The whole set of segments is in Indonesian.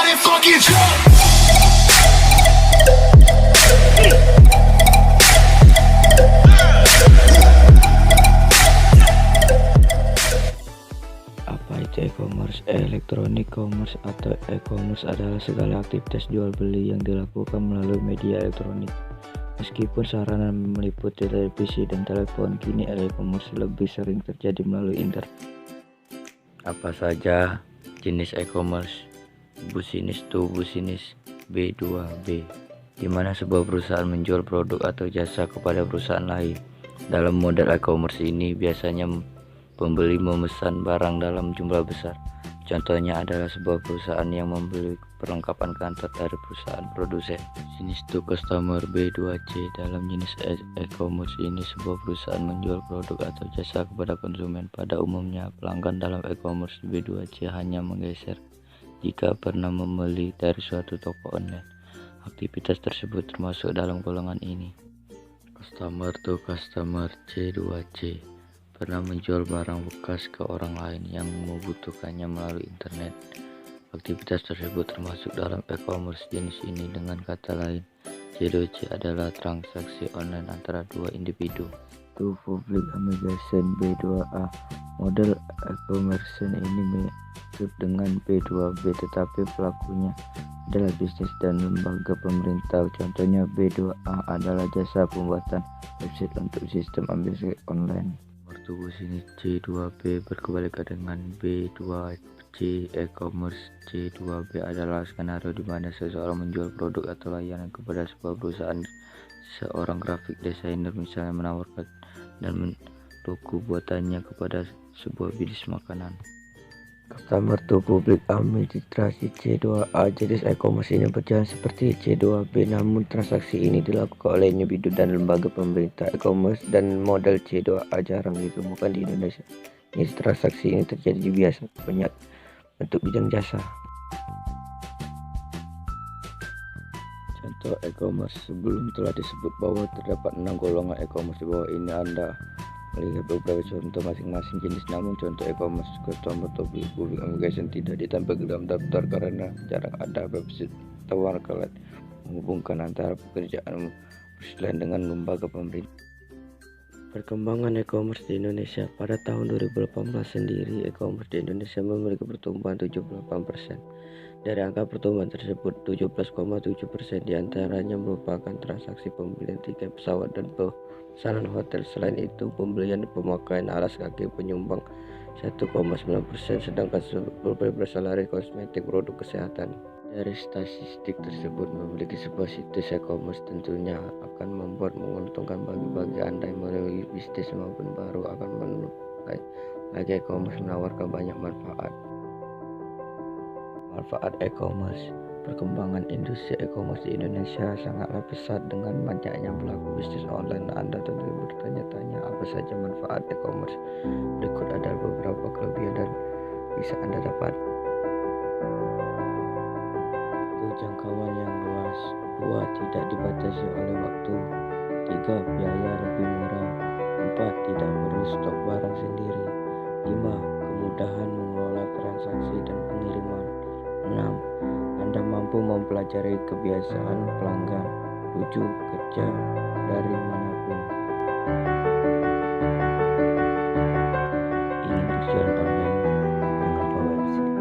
Everybody fucking jump. Apa itu e-commerce? Elektronik commerce atau e-commerce adalah segala aktivitas jual beli yang dilakukan melalui media elektronik. Meskipun sarana meliputi televisi dan telepon, kini e-commerce lebih sering terjadi melalui internet. Apa saja jenis e-commerce? Business to business, B2B, di mana sebuah perusahaan menjual produk atau jasa kepada perusahaan lain. Dalam model e-commerce ini biasanya pembeli memesan barang dalam jumlah besar. Contohnya adalah sebuah perusahaan yang membeli perlengkapan kantor dari perusahaan produsen. Business to customer, B2C. Dalam jenis e-commerce ini sebuah perusahaan menjual produk atau jasa kepada konsumen. Pada umumnya pelanggan dalam e-commerce B2C hanya menggeser jika pernah membeli dari suatu toko online. Aktivitas tersebut termasuk dalam golongan ini. Customer to customer, C2C, pernah menjual barang bekas ke orang lain yang membutuhkannya melalui internet. Aktivitas tersebut termasuk dalam e-commerce jenis ini. Dengan kata lain, C2C adalah transaksi online antara dua individu. To public Amazon, B2A, model e-commerce ini mirip dengan B2B, tetapi pelakunya adalah bisnis dan lembaga pemerintah. Contohnya B2A adalah jasa pembuatan website untuk sistem ambil online. Tubuh sini C2B berkebalikan dengan B2C. E-commerce C2B adalah skenario di mana seseorang menjual produk atau layanan kepada sebuah perusahaan. Seorang graphic designer misalnya menawarkan dan logo buatannya kepada sebuah bisnis makanan. Customer to public administrasi, C2A. Jenis e-commerce ini berjalan seperti C2B, namun transaksi ini dilakukan oleh individu dan lembaga pemerintah. E-commerce dan model C2A jarang ditemukan di Indonesia. Jenis transaksi ini terjadi biasa banyak bentuk bidang jasa. Contoh e-commerce. Sebelum telah disebut bahwa terdapat 6 golongan e-commerce. Di bawah ini Anda melihat beberapa contoh masing-masing jenis. Namun contoh e-commerce customer to public application tidak ditampilkan dalam daftar karena jarang ada website atau marketplace menghubungkan antara pekerjaan persesuaian dengan lembaga pemerintah. Perkembangan e-commerce di Indonesia. Pada tahun 2018 sendiri, e-commerce di Indonesia memiliki pertumbuhan 78%. Dari angka pertumbuhan tersebut, 17,7% diantaranya merupakan transaksi pembelian tiket pesawat dan pemesanan hotel. Selain itu, pembelian pemakaian alas kaki penyumbang 1,9%, sedangkan 10% berasal dari kosmetik, produk kesehatan. Dari statistik tersebut, memiliki sebuah situs e-commerce tentunya akan membuat menguntungkan bagi Anda yang memiliki bisnis maupun baru akan memulai lagi. E-commerce menawarkan banyak manfaat. Manfaat e-commerce. Perkembangan industri e-commerce di Indonesia sangatlah pesat. Dengan banyaknya pelaku bisnis online, Anda tentu bertanya-tanya apa saja manfaat e-commerce. Berikut adalah beberapa kelebihan dan bisa Anda dapat. Jangkauan yang luas. 2. Tidak dibatasi oleh waktu. 3. Biaya lebih murah. 4. Tidak perlu stok barang sendiri. 5. Kemudahan mengelola transaksi dan pengiriman. 6. Anda mampu mempelajari kebiasaan pelanggan. 7. Kerja dari manapun. Ingin berjualan online mengapa website,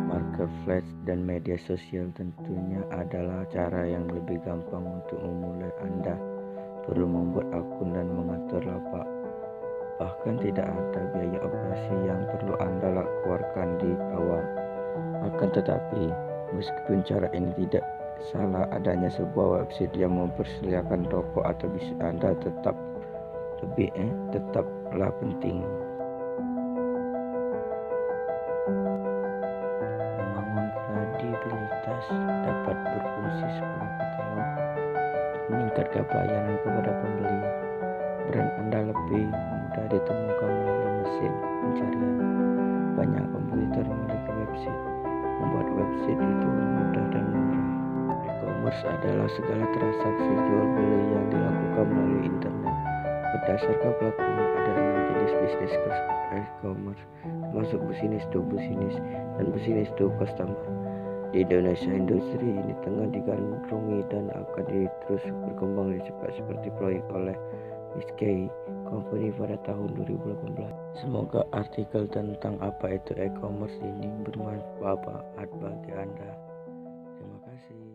marketplace, dan media sosial tentunya adalah cara yang lebih gampang untuk memulai. Anda perlu membuat akun dan mengatur lapak. Bahkan tidak ada biaya operasi yang perlu Anda keluarkan di awal. Akan tetapi, meskipun cara ini tidak salah, adanya sebuah website yang mempersediakan toko atau bisnis Anda tetaplah penting. Membangun kredibilitas dapat berfungsi sebagai katalog, meningkatkan pelayanan kepada pembeli. Brand Anda lebih mudah ditemukan melalui mesin pencarian. Banyak kompetitor memiliki website. Membuat website itu mudah dan murah. E-commerce adalah segala transaksi jual beli yang dilakukan melalui internet. Berdasarkan pelakunya, ada 6 jenis bisnis e-commerce, termasuk business to business dan business to customer. Di Indonesia, industri ini tengah digandrungi dan akan terus berkembang cepat seperti proyek oleh Whiskey Company pada tahun 2018. Semoga artikel tentang apa itu e-commerce ini bermanfaat bagi Anda. Terima kasih.